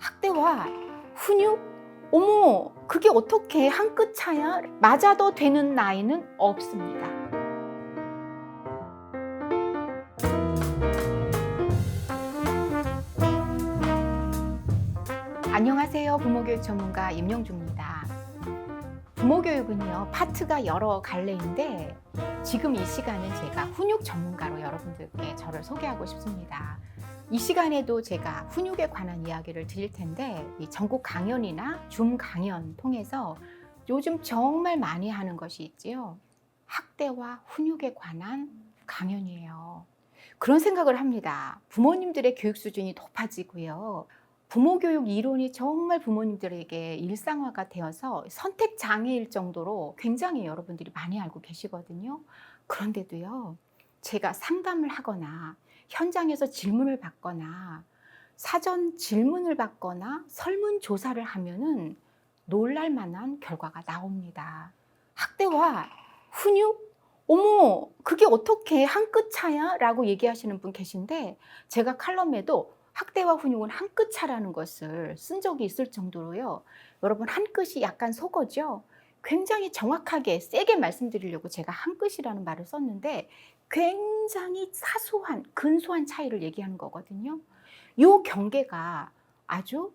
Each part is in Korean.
학대와 훈육? 어머, 그게 어떻게 한 끗 차야? 맞아도 되는 나이는 없습니다. 안녕하세요. 부모교육 전문가 임영주입니다. 부모교육은요, 파트가 여러 갈래인데 지금 이 시간은 제가 훈육 전문가로 여러분들께 저를 소개하고 싶습니다. 이 시간에도 제가 훈육에 관한 이야기를 드릴 텐데 이 전국 강연이나 줌 강연 통해서 요즘 정말 많이 하는 것이 있지요. 학대와 훈육에 관한 강연이에요. 그런 생각을 합니다. 부모님들의 교육 수준이 높아지고요. 부모교육 이론이 정말 부모님들에게 일상화가 되어서 선택 장애일 정도로 굉장히 여러분들이 많이 알고 계시거든요. 그런데도요, 제가 상담을 하거나 현장에서 질문을 받거나 사전 질문을 받거나 설문조사를 하면은 놀랄 만한 결과가 나옵니다. 학대와 훈육? 어머, 그게 어떻게 한 끗 차야? 라고 얘기하시는 분 계신데 제가 칼럼에도 학대와 훈육은 한 끗 차라는 것을 쓴 적이 있을 정도로요. 여러분, 한 끗이 약간 속어죠? 굉장히 정확하게 세게 말씀드리려고 제가 한 끗이라는 말을 썼는데 굉장히 사소한 근소한 차이를 얘기하는 거거든요. 이 경계가 아주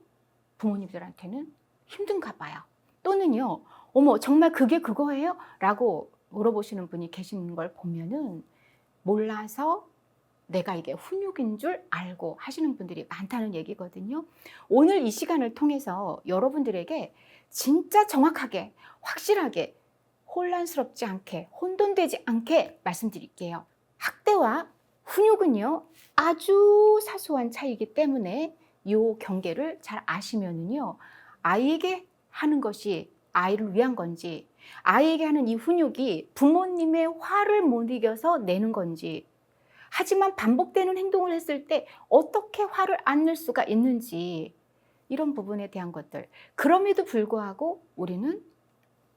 부모님들한테는 힘든가 봐요. 또는요, 어머, 정말 그게 그거예요? 라고 물어보시는 분이 계시는 걸 보면은 몰라서 내가 이게 훈육인 줄 알고 하시는 분들이 많다는 얘기거든요. 오늘 이 시간을 통해서 여러분들에게 진짜 정확하게, 확실하게, 혼란스럽지 않게, 혼돈되지 않게 말씀드릴게요. 학대와 훈육은요, 아주 사소한 차이이기 때문에 이 경계를 잘 아시면은요, 아이에게 하는 것이 아이를 위한 건지, 아이에게 하는 이 훈육이 부모님의 화를 못 이겨서 내는 건지, 하지만 반복되는 행동을 했을 때 어떻게 화를 안 낼 수가 있는지, 이런 부분에 대한 것들. 그럼에도 불구하고 우리는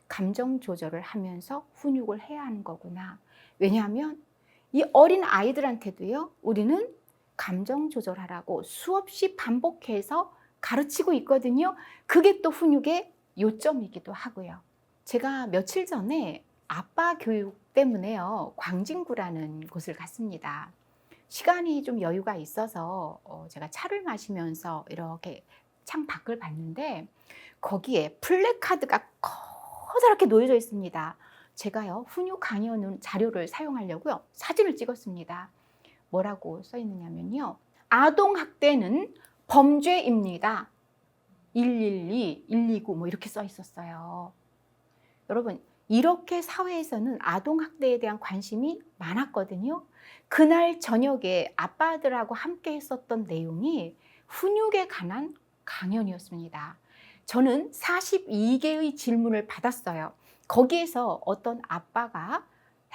감정 조절을 하면서 훈육을 해야 하는 거구나. 왜냐하면 이 어린 아이들한테도요, 우리는 감정 조절하라고 수없이 반복해서 가르치고 있거든요. 그게 또 훈육의 요점이기도 하고요. 제가 며칠 전에 아빠 교육 때문에요, 광진구라는 곳을 갔습니다. 시간이 좀 여유가 있어서 제가 차를 마시면서 이렇게 창 밖을 봤는데 거기에 플래카드가 커다랗게 놓여져 있습니다. 제가요, 훈육 강연 자료를 사용하려고요, 사진을 찍었습니다. 뭐라고 써 있느냐면요, 아동학대는 범죄입니다. 112, 129 뭐 이렇게 써 있었어요. 여러분, 이렇게 사회에서는 아동학대에 대한 관심이 많았거든요. 그날 저녁에 아빠들하고 함께 했었던 내용이 훈육에 관한 강연이었습니다. 저는 42개의 질문을 받았어요. 거기에서 어떤 아빠가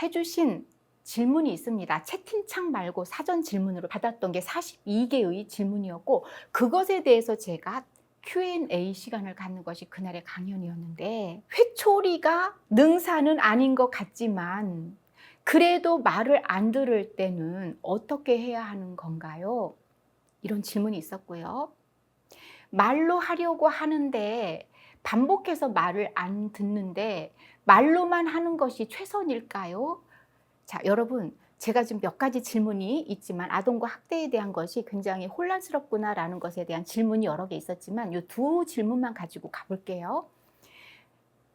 해주신 질문이 있습니다. 채팅창 말고 사전 질문으로 받았던 게 42개의 질문이었고, 그것에 대해서 제가 Q&A 시간을 갖는 것이 그날의 강연이었는데, 회초리가 능사는 아닌 것 같지만 그래도 말을 안 들을 때는 어떻게 해야 하는 건가요? 이런 질문이 있었고요. 말로 하려고 하는데 반복해서 말을 안 듣는데 말로만 하는 것이 최선일까요? 자, 여러분, 제가 지금 몇 가지 질문이 있지만 아동과 학대에 대한 것이 굉장히 혼란스럽구나라는 것에 대한 질문이 여러 개 있었지만 이 두 질문만 가지고 가볼게요.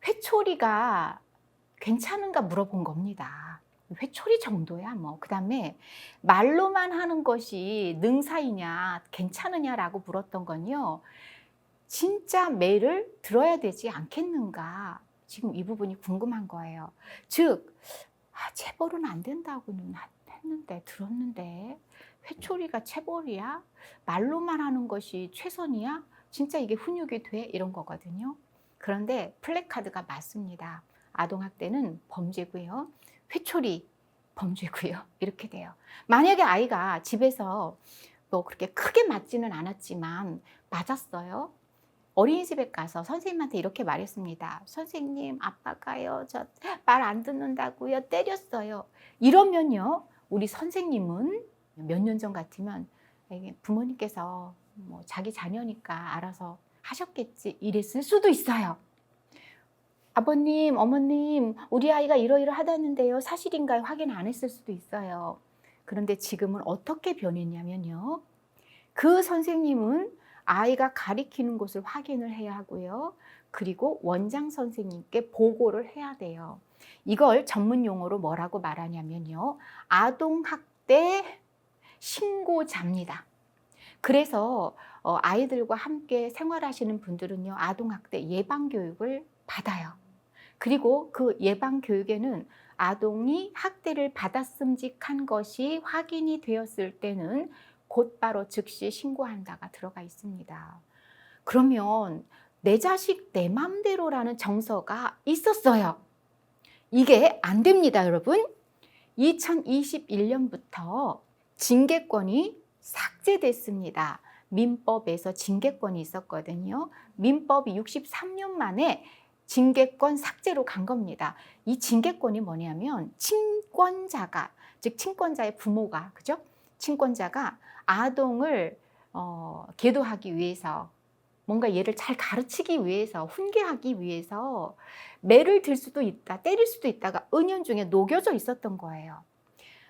회초리가 괜찮은가 물어본 겁니다. 회초리 정도야 뭐. 그다음에 말로만 하는 것이 능사이냐 괜찮으냐라고 물었던 건요, 진짜 매를 들어야 되지 않겠는가, 지금 이 부분이 궁금한 거예요. 즉, 체벌은 안 된다고는 했는데, 들었는데 회초리가 체벌이야? 말로만 하는 것이 최선이야? 진짜 이게 훈육이 돼? 이런 거거든요. 그런데 플래카드가 맞습니다. 아동학대는 범죄고요, 회초리 범죄고요, 이렇게 돼요. 만약에 아이가 집에서 뭐 그렇게 크게 맞지는 않았지만 맞았어요. 어린이집에 가서 선생님한테 이렇게 말했습니다. 선생님, 아빠가요, 저 말 안 듣는다고요, 때렸어요. 이러면요, 우리 선생님은 몇 년 전 같으면 부모님께서 뭐 자기 자녀니까 알아서 하셨겠지 이랬을 수도 있어요. 아버님, 어머님, 우리 아이가 이러이러하다는데요. 사실인가요? 확인 안 했을 수도 있어요. 그런데 지금은 어떻게 변했냐면요. 그 선생님은 아이가 가리키는 곳을 확인을 해야 하고요. 그리고 원장 선생님께 보고를 해야 돼요. 이걸 전문 용어로 뭐라고 말하냐면요. 아동학대 신고자입니다. 그래서 아이들과 함께 생활하시는 분들은요. 아동학대 예방교육을 받아요. 그리고 그 예방교육에는 아동이 학대를 받았음직한 것이 확인이 되었을 때는 곧바로 즉시 신고한다가 들어가 있습니다. 그러면 내 자식 내 맘대로라는 정서가 있었어요. 이게 안 됩니다, 여러분. 2021년부터 징계권이 삭제됐습니다. 민법에서 징계권이 있었거든요. 민법이 63년 만에 징계권 삭제로 간 겁니다. 이 징계권이 뭐냐면 친권자가, 즉 친권자의 부모가, 그죠? 친권자가 아동을 계도하기 위해서 뭔가 얘를 잘 가르치기 위해서 훈계하기 위해서 매를 들 수도 있다, 때릴 수도 있다가 은연중에 녹여져 있었던 거예요.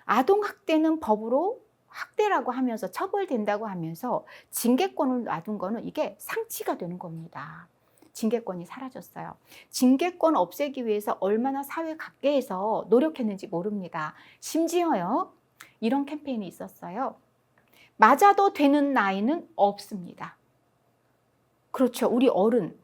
아동학대는 법으로 학대라고 하면서 처벌된다고 하면서 징계권을 놔둔 거는 이게 상치가 되는 겁니다. 징계권이 사라졌어요. 징계권 없애기 위해서 얼마나 사회 각계에서 노력했는지 모릅니다. 심지어요, 이런 캠페인이 있었어요. 맞아도 되는 나이는 없습니다. 그렇죠. 우리 어른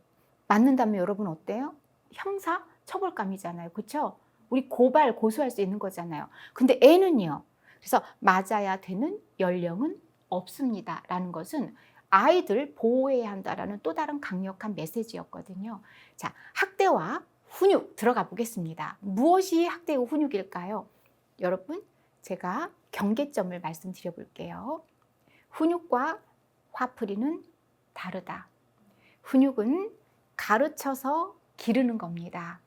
맞는다면 여러분 어때요? 형사 처벌감이잖아요. 그렇죠? 우리 고발, 고소할 수 있는 거잖아요. 근데 애는요. 그래서 맞아야 되는 연령은 없습니다. 라는 것은 아이들 보호해야 한다라는 또 다른 강력한 메시지였거든요. 자, 학대와 훈육 들어가 보겠습니다. 무엇이 학대고 훈육일까요? 여러분, 제가 경계점을 말씀드려 볼게요. 훈육과 화풀이는 다르다. 훈육은 가르쳐서 기르는 겁니다.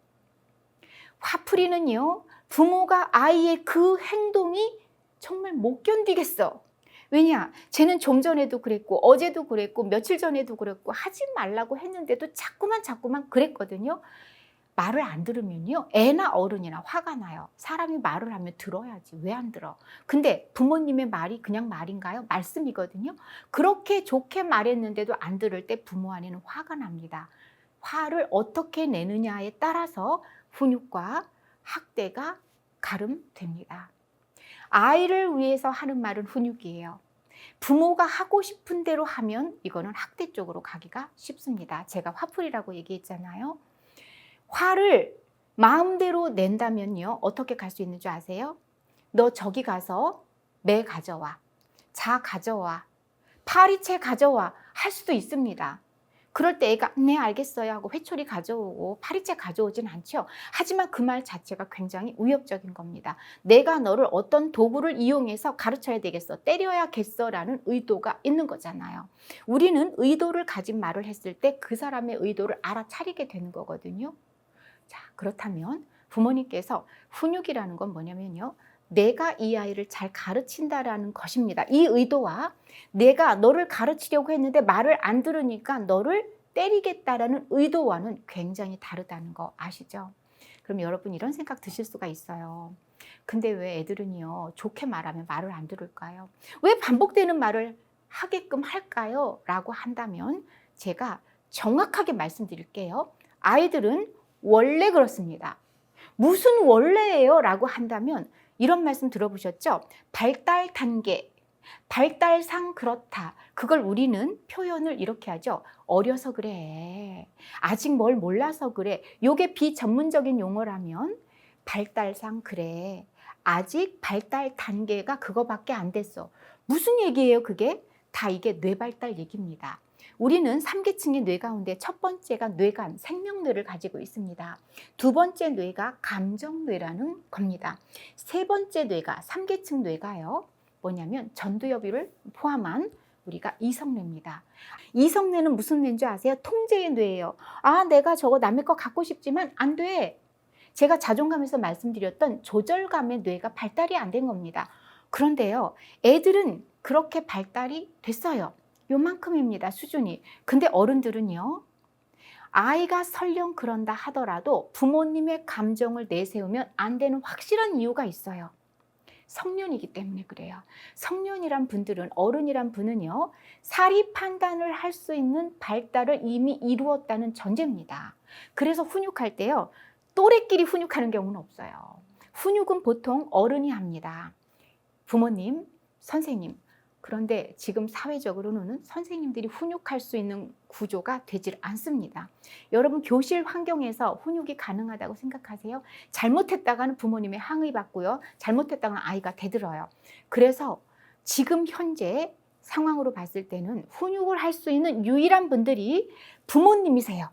화풀이는요, 부모가 아이의 그 행동이 정말 못 견디겠어. 왜냐? 쟤는 좀 전에도 그랬고 어제도 그랬고 며칠 전에도 그랬고 하지 말라고 했는데도 자꾸만 그랬거든요. 말을 안 들으면요, 애나 어른이나 화가 나요. 사람이 말을 하면 들어야지. 왜 안 들어? 근데 부모님의 말이 그냥 말인가요? 말씀이거든요. 그렇게 좋게 말했는데도 안 들을 때 부모 안에는 화가 납니다. 화를 어떻게 내느냐에 따라서 훈육과 학대가 가름됩니다. 아이를 위해서 하는 말은 훈육이에요. 부모가 하고 싶은 대로 하면 이거는 학대 쪽으로 가기가 쉽습니다. 제가 화풀이라고 얘기했잖아요. 화를 마음대로 낸다면요, 어떻게 갈 수 있는 줄 아세요? 너 저기 가서 매 가져와, 자 가져와, 파리채 가져와 할 수도 있습니다. 그럴 때 애가 네 알겠어요 하고 회초리 가져오고 파리채 가져오진 않죠. 하지만 그 말 자체가 굉장히 위협적인 겁니다. 내가 너를 어떤 도구를 이용해서 가르쳐야 되겠어, 때려야겠어 라는 의도가 있는 거잖아요. 우리는 의도를 가진 말을 했을 때 그 사람의 의도를 알아차리게 되는 거거든요. 자, 그렇다면 부모님께서 훈육이라는 건 뭐냐면요, 내가 이 아이를 잘 가르친다라는 것입니다. 이 의도와 내가 너를 가르치려고 했는데 말을 안 들으니까 너를 때리겠다라는 의도와는 굉장히 다르다는 거 아시죠? 그럼 여러분 이런 생각 드실 수가 있어요. 근데 왜 애들은요, 좋게 말하면 말을 안 들을까요? 왜 반복되는 말을 하게끔 할까요? 라고 한다면 제가 정확하게 말씀드릴게요. 아이들은 원래 그렇습니다. 무슨 원래예요? 라고 한다면 이런 말씀 들어보셨죠? 발달 단계, 발달상 그렇다. 그걸 우리는 표현을 이렇게 하죠. 어려서 그래. 아직 뭘 몰라서 그래. 요게 비전문적인 용어라면 발달상 그래. 아직 발달 단계가 그거밖에 안 됐어. 무슨 얘기예요, 그게? 다 이게 뇌발달 얘기입니다. 우리는 3계층의 뇌 가운데 첫 번째가 뇌간, 생명뇌를 가지고 있습니다. 두 번째 뇌가 감정뇌라는 겁니다. 세 번째 뇌가 3계층 뇌가요, 뭐냐면 전두엽을 포함한 우리가 이성뇌입니다. 이성뇌는 무슨 뇌인 줄 아세요? 통제의 뇌예요. 아, 내가 저거 남의 거 갖고 싶지만 안 돼. 제가 자존감에서 말씀드렸던 조절감의 뇌가 발달이 안 된 겁니다. 그런데요, 애들은 그렇게 발달이 됐어요. 요만큼입니다, 수준이. 근데 어른들은요, 아이가 설령 그런다 하더라도 부모님의 감정을 내세우면 안 되는 확실한 이유가 있어요. 성년이기 때문에 그래요. 성년이란 분들은, 어른이란 분은요, 사리 판단을 할 수 있는 발달을 이미 이루었다는 전제입니다. 그래서 훈육할 때요, 또래끼리 훈육하는 경우는 없어요. 훈육은 보통 어른이 합니다. 부모님, 선생님. 그런데 지금 사회적으로는 선생님들이 훈육할 수 있는 구조가 되질 않습니다. 여러분, 교실 환경에서 훈육이 가능하다고 생각하세요? 잘못했다가는 부모님의 항의 받고요. 잘못했다가는 아이가 대들어요. 그래서 지금 현재 상황으로 봤을 때는 훈육을 할 수 있는 유일한 분들이 부모님이세요.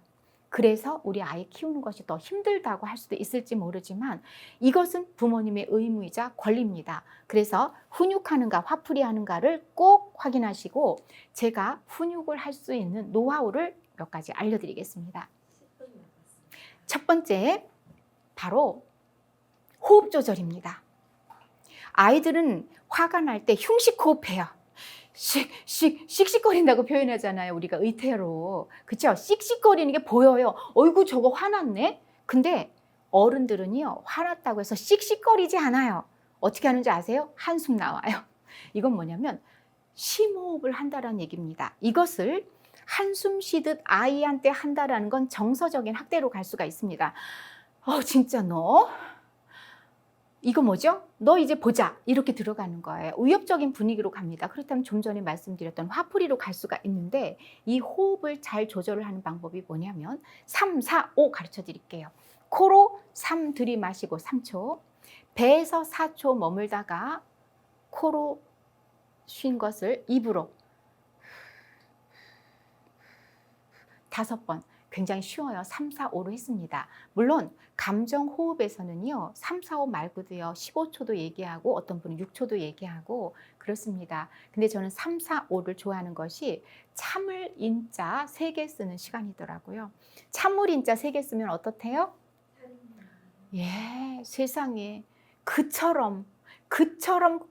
그래서 우리 아이 키우는 것이 더 힘들다고 할 수도 있을지 모르지만 이것은 부모님의 의무이자 권리입니다. 그래서 훈육하는가 화풀이하는가를 꼭 확인하시고 제가 훈육을 할 수 있는 노하우를 몇 가지 알려드리겠습니다. 첫 번째, 바로 호흡 조절입니다. 아이들은 화가 날 때 흉식 호흡해요. 씩씩거린다고 표현하잖아요. 우리가 의태어로. 그쵸? 씩씩거리는 게 보여요. 어이구, 저거 화났네? 근데 어른들은요, 화났다고 해서 씩씩거리지 않아요. 어떻게 하는지 아세요? 한숨 나와요. 이건 뭐냐면 심호흡을 한다라는 얘기입니다. 이것을 한숨 쉬듯 아이한테 한다라는 건 정서적인 학대로 갈 수가 있습니다. 진짜 너? 이거 뭐죠? 너 이제 보자. 이렇게 들어가는 거예요. 위협적인 분위기로 갑니다. 그렇다면 좀 전에 말씀드렸던 화풀이로 갈 수가 있는데 이 호흡을 잘 조절을 하는 방법이 뭐냐면 3, 4, 5 가르쳐 드릴게요. 코로 3 들이마시고 3초, 배에서 4초 머물다가 코로 쉰 것을 입으로 5번. 굉장히 쉬워요. 3, 4, 5로 했습니다. 물론 감정 호흡에서는요, 3, 4, 5 말고도요, 15초도 얘기하고 어떤 분은 6초도 얘기하고 그렇습니다. 근데 저는 3, 4, 5를 좋아하는 것이 참을 인자 3개 쓰는 시간이더라고요. 참을 인자 3개 쓰면 어떻대요? 예, 세상에 그처럼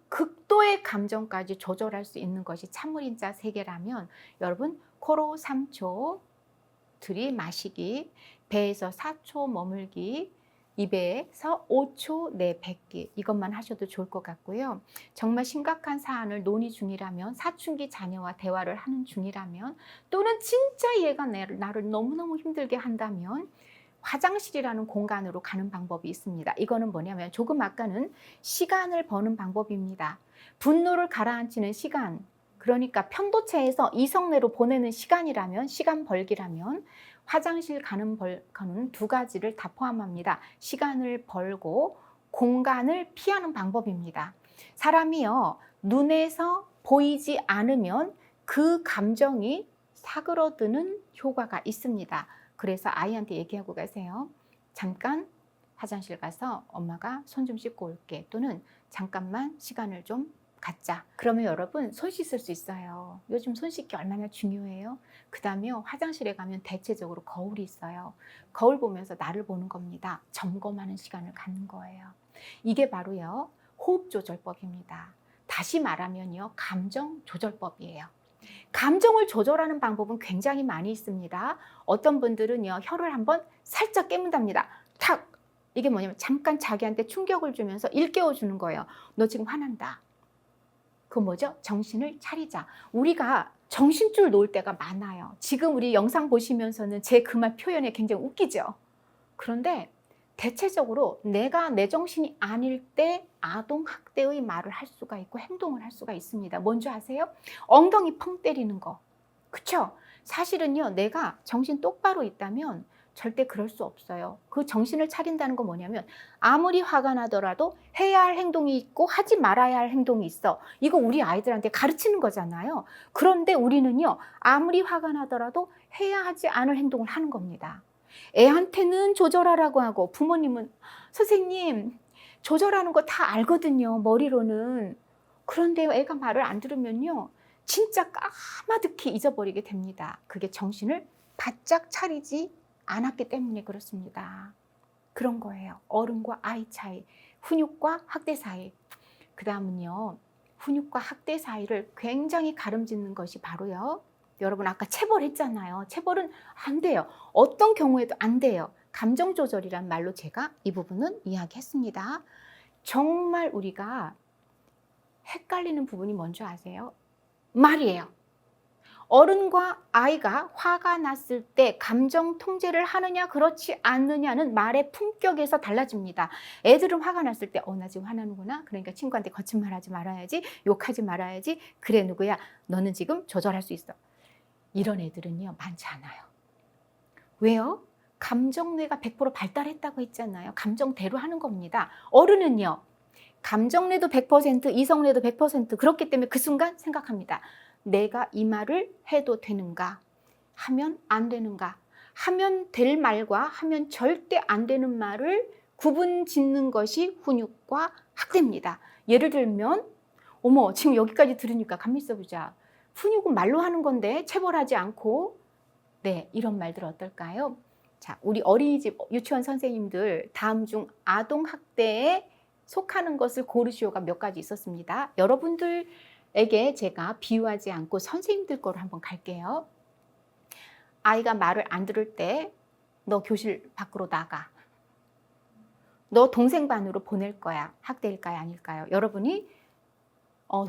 극도의 감정까지 조절할 수 있는 것이 참을 인자 3개라면 여러분, 코로 3초 들이마시기, 배에서 4초 머물기, 입에서 5초 내뱉기, 이것만 하셔도 좋을 것 같고요. 정말 심각한 사안을 논의 중이라면, 사춘기 자녀와 대화를 하는 중이라면, 또는 진짜 얘가 나를 너무너무 힘들게 한다면 화장실이라는 공간으로 가는 방법이 있습니다. 이거는 뭐냐면 조금 아까는 시간을 버는 방법입니다. 분노를 가라앉히는 시간, 그러니까 편도체에서 이성내로 보내는 시간이라면, 시간 벌기라면 화장실 가는 거는 2가지를 다 포함합니다. 시간을 벌고 공간을 피하는 방법입니다. 사람이요, 눈에서 보이지 않으면 그 감정이 사그러드는 효과가 있습니다. 그래서 아이한테 얘기하고 가세요. 잠깐 화장실 가서 엄마가 손 좀 씻고 올게. 또는 잠깐만 시간을 좀 갖자. 그러면 여러분 손 씻을 수 있어요. 요즘 손 씻기 얼마나 중요해요. 그 다음에 화장실에 가면 대체적으로 거울이 있어요. 거울 보면서 나를 보는 겁니다. 점검하는 시간을 갖는 거예요. 이게 바로요, 호흡 조절법입니다. 다시 말하면요, 감정 조절법이에요. 감정을 조절하는 방법은 굉장히 많이 있습니다. 어떤 분들은요, 혀를 한번 살짝 깨문답니다. 탁! 이게 뭐냐면 잠깐 자기한테 충격을 주면서 일깨워 주는 거예요. 너 지금 화난다. 그건 뭐죠? 정신을 차리자. 우리가 정신줄 놓을 때가 많아요. 지금 우리 영상 보시면서는 제 그 말 표현이 굉장히 웃기죠? 그런데 대체적으로 내가 내 정신이 아닐 때 아동학대의 말을 할 수가 있고 행동을 할 수가 있습니다. 뭔지 아세요? 엉덩이 펑 때리는 거. 그쵸? 사실은요, 내가 정신 똑바로 있다면 절대 그럴 수 없어요. 그 정신을 차린다는 건 뭐냐면 아무리 화가 나더라도 해야 할 행동이 있고 하지 말아야 할 행동이 있어. 이거 우리 아이들한테 가르치는 거잖아요. 그런데 우리는요, 아무리 화가 나더라도 해야 하지 않을 행동을 하는 겁니다. 애한테는 조절하라고 하고 부모님은 선생님 조절하는 거 다 알거든요, 머리로는. 그런데 애가 말을 안 들으면요, 진짜 까마득히 잊어버리게 됩니다. 그게 정신을 바짝 차리지 않았기 때문에 그렇습니다. 그런 거예요. 어른과 아이 차이, 훈육과 학대 사이. 그 다음은요, 훈육과 학대 사이를 굉장히 가름짓는 것이 바로요. 여러분 아까 체벌했잖아요. 체벌은 안 돼요. 어떤 경우에도 안 돼요. 감정 조절이란 말로 제가 이 부분은 이야기했습니다. 정말 우리가 헷갈리는 부분이 뭔지 아세요? 말이에요. 어른과 아이가 화가 났을 때 감정 통제를 하느냐 그렇지 않느냐는 말의 품격에서 달라집니다. 애들은 화가 났을 때 나 지금 화나는구나. 그러니까 친구한테 거친 말 하지 말아야지. 욕하지 말아야지. 그래 누구야. 너는 지금 조절할 수 있어. 이런 애들은요 많지 않아요. 왜요? 감정뇌가 100% 발달했다고 했잖아요. 감정대로 하는 겁니다. 어른은요. 감정뇌도 100%, 이성뇌도 100% 그렇기 때문에 그 순간 생각합니다. 내가 이 말을 해도 되는가? 하면 안 되는가? 하면 될 말과 하면 절대 안 되는 말을 구분 짓는 것이 훈육과 학대입니다. 예를 들면 어머 지금 여기까지 들으니까 가만히 있어보자. 훈육은 말로 하는 건데 체벌하지 않고 네 이런 말들 어떨까요? 자, 우리 어린이집 유치원 선생님들 다음 중 아동학대에 속하는 것을 고르시오가 몇 가지 있었습니다. 여러분들에게 제가 비유하지 않고 선생님들 거로 한번 갈게요. 아이가 말을 안 들을 때 너 교실 밖으로 나가. 너 동생 반으로 보낼 거야. 학대일까요? 아닐까요? 여러분이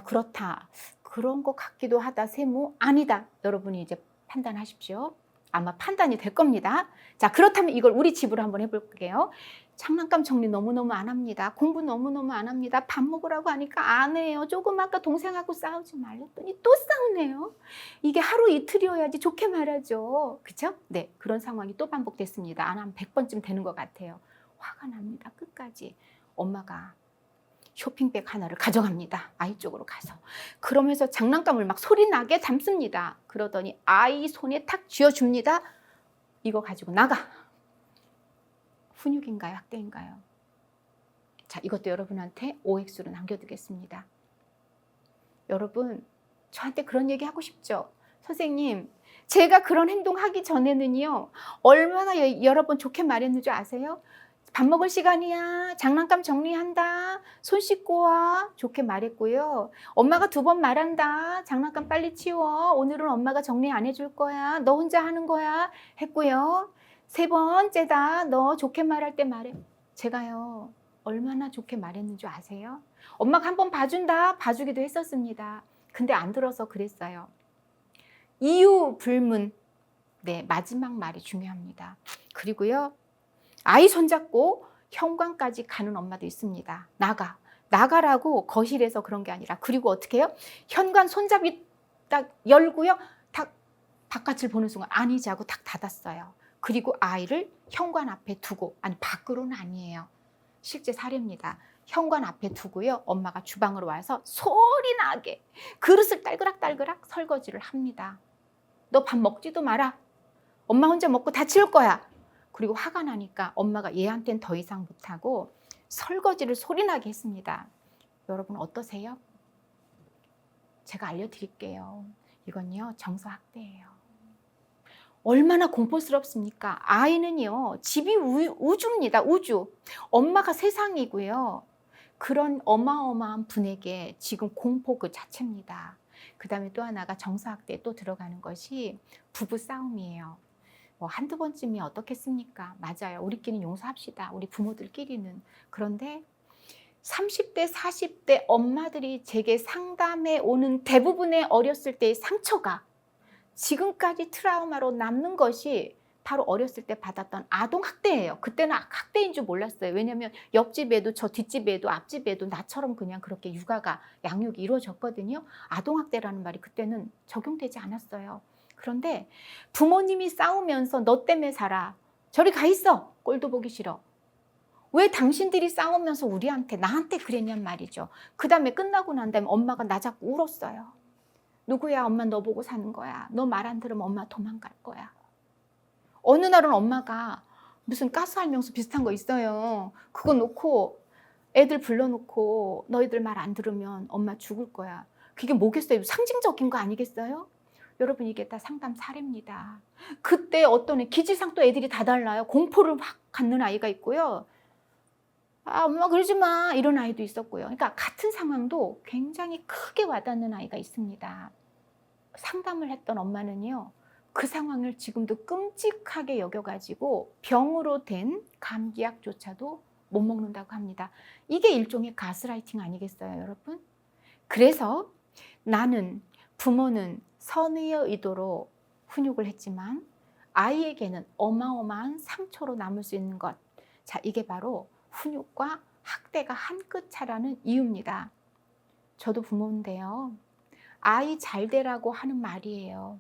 그렇다. 그런 것 같기도 하다. 세모 아니다. 여러분이 이제 판단하십시오. 아마 판단이 될 겁니다. 자, 그렇다면 이걸 우리 집으로 한번 해볼게요. 장난감 정리 너무너무 안 합니다. 공부 너무너무 안 합니다. 밥 먹으라고 하니까 안 해요. 조금 아까 동생하고 싸우지 말랬더니 또 싸우네요. 이게 하루 이틀이어야지 좋게 말하죠. 그렇죠? 네, 그런 상황이 또 반복됐습니다. 한 100번쯤 되는 것 같아요. 화가 납니다. 끝까지. 엄마가 쇼핑백 하나를 가져갑니다. 아이 쪽으로 가서. 그러면서 장난감을 막 소리나게 담습니다. 그러더니 아이 손에 탁 쥐어줍니다. 이거 가지고 나가. 훈육인가요? 학대인가요? 자, 이것도 여러분한테 OX로 남겨두겠습니다. 여러분, 저한테 그런 얘기 하고 싶죠? 선생님, 제가 그런 행동하기 전에는요, 얼마나 여러 번 좋게 말했는 줄 아세요? 밥 먹을 시간이야. 장난감 정리한다. 손 씻고 와. 좋게 말했고요. 엄마가 2번 말한다. 장난감 빨리 치워. 오늘은 엄마가 정리 안 해줄 거야. 너 혼자 하는 거야. 했고요. 3번째다. 너 좋게 말할 때 말해. 제가요. 얼마나 좋게 말했는 줄 아세요? 엄마가 한번 봐준다. 봐주기도 했었습니다. 근데 안 들어서 그랬어요. 이유 불문. 네, 마지막 말이 중요합니다. 그리고요. 아이 손잡고 현관까지 가는 엄마도 있습니다. 나가라고 거실에서 그런 게 아니라. 그리고 어떻게 해요? 현관 손잡이 딱 열고요. 딱 바깥을 보는 순간 아니지 하고 딱 닫았어요. 그리고 아이를 현관 앞에 두고, 아니 밖으로는 아니에요. 실제 사례입니다. 현관 앞에 두고요. 엄마가 주방으로 와서 소리나게 그릇을 딸그락딸그락 설거지를 합니다. 너 밥 먹지도 마라. 엄마 혼자 먹고 다 치울 거야. 그리고 화가 나니까 엄마가 얘한테는 더 이상 못하고 설거지를 소리나게 했습니다. 여러분 어떠세요? 제가 알려드릴게요. 이건요 정서학대예요. 얼마나 공포스럽습니까? 아이는요 집이 우주입니다. 우주. 엄마가 세상이고요. 그런 어마어마한 분에게 지금 공포 그 자체입니다. 그 다음에 또 하나가 정서학대에 또 들어가는 것이 부부싸움이에요. 한두 번쯤이 어떻겠습니까? 맞아요. 우리끼리는 용서합시다. 우리 부모들끼리는. 그런데 30대, 40대 엄마들이 제게 상담해 오는 대부분의 어렸을 때의 상처가 지금까지 트라우마로 남는 것이 바로 어렸을 때 받았던 아동학대예요. 그때는 학대인 줄 몰랐어요. 왜냐하면 옆집에도 저 뒷집에도 앞집에도 나처럼 그냥 그렇게 육아가 양육이 이루어졌거든요. 아동학대라는 말이 그때는 적용되지 않았어요. 그런데 부모님이 싸우면서 너 때문에 살아. 저리 가 있어. 꼴도 보기 싫어. 왜 당신들이 싸우면서 나한테 그랬냔 말이죠. 그 다음에 끝나고 난 다음에 엄마가 나 잡고 울었어요. 누구야? 엄마 너 보고 사는 거야. 너 말 안 들으면 엄마 도망갈 거야. 어느 날은 엄마가 무슨 가스활명수 비슷한 거 있어요. 그거 놓고 애들 불러놓고 너희들 말 안 들으면 엄마 죽을 거야. 그게 뭐겠어요? 상징적인 거 아니겠어요? 여러분 이게 다 상담 사례입니다. 그때 어떤 기질상 또 애들이 다 달라요. 공포를 확 갖는 아이가 있고요. 아, 엄마 그러지 마. 이런 아이도 있었고요. 그러니까 같은 상황도 굉장히 크게 와닿는 아이가 있습니다. 상담을 했던 엄마는요, 그 상황을 지금도 끔찍하게 여겨가지고 병으로 된 감기약조차도 못 먹는다고 합니다. 이게 일종의 가스라이팅 아니겠어요, 여러분? 그래서 나는, 부모는 선의의 의도로 훈육을 했지만 아이에게는 어마어마한 상처로 남을 수 있는 것. 자, 이게 바로 훈육과 학대가 한 끗 차라는 이유입니다. 저도 부모인데요. 아이 잘 되라고 하는 말이에요.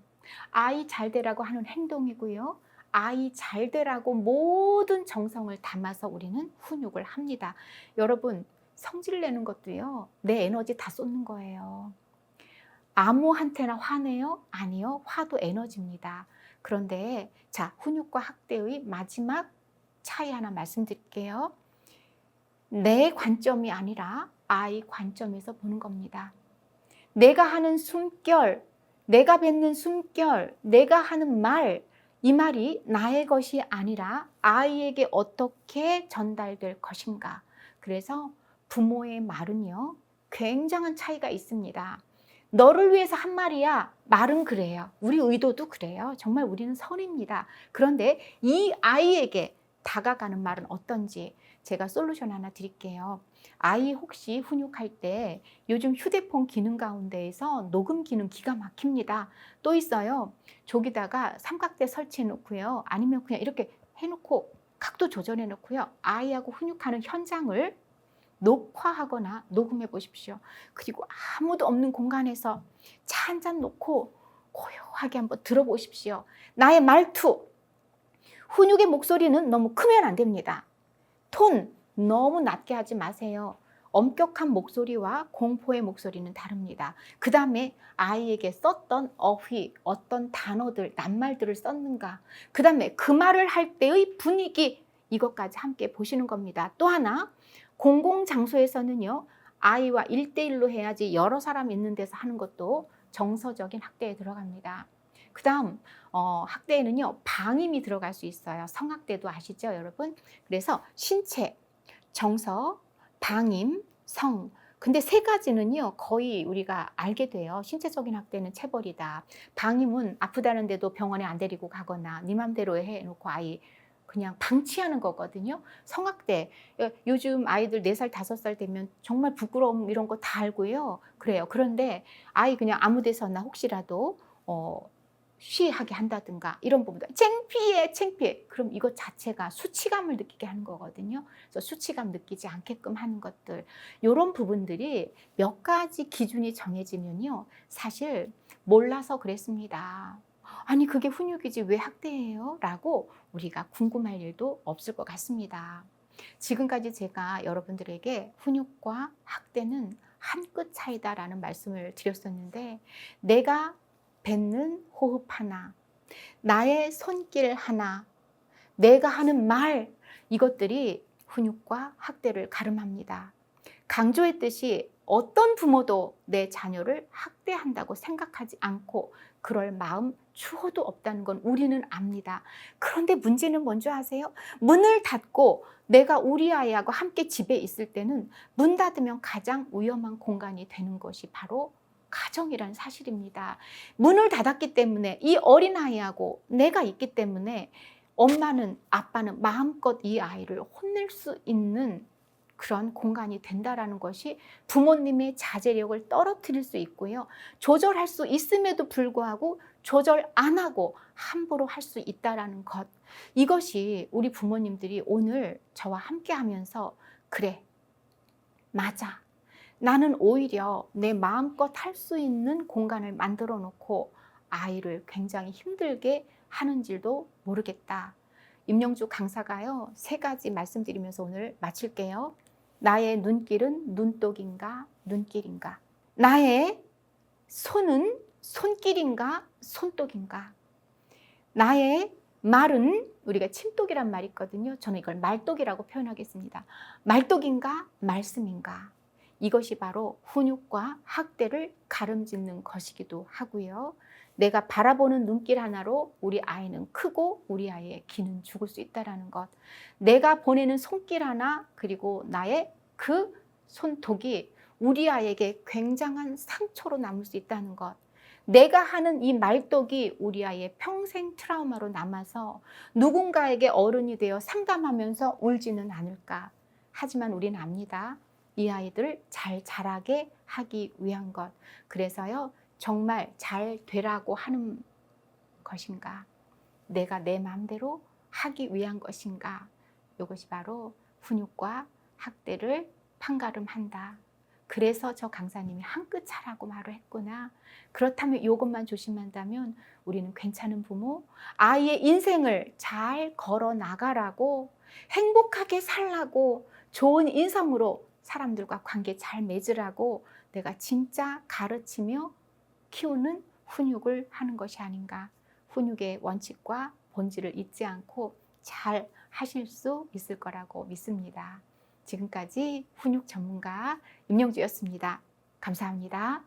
아이 잘 되라고 하는 행동이고요. 아이 잘 되라고 모든 정성을 담아서 우리는 훈육을 합니다. 여러분, 성질 내는 것도요, 내 에너지 다 쏟는 거예요. 아무한테나 화내요? 아니요. 화도 에너지입니다. 그런데 자, 훈육과 학대의 마지막 차이 하나 말씀드릴게요. 내 관점이 아니라 아이 관점에서 보는 겁니다. 내가 하는 숨결, 내가 뱉는 숨결, 내가 하는 말, 이 말이 나의 것이 아니라 아이에게 어떻게 전달될 것인가. 그래서 부모의 말은요, 굉장한 차이가 있습니다. 너를 위해서 한 말이야. 말은 그래요. 우리 의도도 그래요. 정말 우리는 선입니다. 그런데 이 아이에게 다가가는 말은 어떤지 제가 솔루션 하나 드릴게요. 아이 혹시 훈육할 때 요즘 휴대폰 기능 가운데에서 녹음 기능 기가 막힙니다. 또 있어요. 저기다가 삼각대 설치해 놓고요. 아니면 그냥 이렇게 해놓고 각도 조절해 놓고요. 아이하고 훈육하는 현장을 녹화하거나 녹음해 보십시오. 그리고 아무도 없는 공간에서 차 한 잔 놓고 고요하게 한번 들어보십시오. 나의 말투, 훈육의 목소리는 너무 크면 안 됩니다. 톤 너무 낮게 하지 마세요. 엄격한 목소리와 공포의 목소리는 다릅니다. 그 다음에 아이에게 썼던 어휘, 어떤 단어들, 낱말들을 썼는가. 그 다음에 그 말을 할 때의 분위기, 이것까지 함께 보시는 겁니다. 또 하나, 공공장소에서는요, 아이와 1대1로 해야지 여러 사람 있는 데서 하는 것도 정서적인 학대에 들어갑니다. 그 다음 학대에는요, 방임이 들어갈 수 있어요. 성학대도 아시죠, 여러분? 그래서 신체, 정서, 방임, 성. 근데 세 가지는요, 거의 우리가 알게 돼요. 신체적인 학대는 체벌이다. 방임은 아프다는데도 병원에 안 데리고 가거나 네 맘대로 해놓고 아이 그냥 방치하는 거거든요. 성학대, 요즘 아이들 4살, 5살 되면 정말 부끄러움 이런 거 다 알고요. 그래요. 그런데 아이 그냥 아무 데서나 혹시라도 쉬하게 한다든가 이런 부분들, 창피해. 그럼 이것 자체가 수치감을 느끼게 하는 거거든요. 그래서 수치감 느끼지 않게끔 하는 것들, 이런 부분들이 몇 가지 기준이 정해지면요, 사실 몰라서 그랬습니다. 아니 그게 훈육이지 왜 학대예요? 라고 우리가 궁금할 일도 없을 것 같습니다. 지금까지 제가 여러분들에게 훈육과 학대는 한 끗 차이다라는 말씀을 드렸었는데, 내가 뱉는 호흡 하나, 나의 손길 하나, 내가 하는 말, 이것들이 훈육과 학대를 가름합니다. 강조했듯이 어떤 부모도 내 자녀를 학대한다고 생각하지 않고 그럴 마음 추호도 없다는 건 우리는 압니다. 그런데 문제는 뭔지 아세요? 문을 닫고 내가 우리 아이하고 함께 집에 있을 때는 문 닫으면 가장 위험한 공간이 되는 것이 바로 가정이란 사실입니다. 문을 닫았기 때문에 이 어린아이하고 내가 있기 때문에 엄마는, 아빠는 마음껏 이 아이를 혼낼 수 있는 그런 공간이 된다라는 것이 부모님의 자제력을 떨어뜨릴 수 있고요. 조절할 수 있음에도 불구하고 조절 안 하고 함부로 할 수 있다라는 것. 이것이 우리 부모님들이 오늘 저와 함께 하면서, 그래, 맞아. 나는 오히려 내 마음껏 할 수 있는 공간을 만들어 놓고 아이를 굉장히 힘들게 하는지도 모르겠다. 임영주 강사가요, 3가지 말씀드리면서 오늘 마칠게요. 나의 눈길은 눈독인가 눈길인가? 나의 손은 손길인가 손독인가? 나의 말은, 우리가 침독이란 말이 있거든요. 저는 이걸 말독이라고 표현하겠습니다. 말독인가 말씀인가? 이것이 바로 훈육과 학대를 가름짓는 것이기도 하고요. 내가 바라보는 눈길 하나로 우리 아이는 크고 우리 아이의 기는 죽을 수 있다는 것. 내가 보내는 손길 하나 그리고 나의 그 손톱이 우리 아이에게 굉장한 상처로 남을 수 있다는 것. 내가 하는 이 말뚝이 우리 아이의 평생 트라우마로 남아서 누군가에게 어른이 되어 상담하면서 울지는 않을까. 하지만 우리는 압니다. 이 아이들을 잘 자라게 하기 위한 것. 그래서요, 정말 잘 되라고 하는 것인가? 내가 내 마음대로 하기 위한 것인가? 이것이 바로 훈육과 학대를 판가름한다. 그래서 저 강사님이 한 끗 차라고 말을 했구나. 그렇다면 이것만 조심한다면 우리는 괜찮은 부모, 아이의 인생을 잘 걸어 나가라고, 행복하게 살라고, 좋은 인성으로 사람들과 관계 잘 맺으라고 내가 진짜 가르치며 키우는 훈육을 하는 것이 아닌가. 훈육의 원칙과 본질을 잊지 않고 잘 하실 수 있을 거라고 믿습니다. 지금까지 훈육 전문가 임영주였습니다. 감사합니다.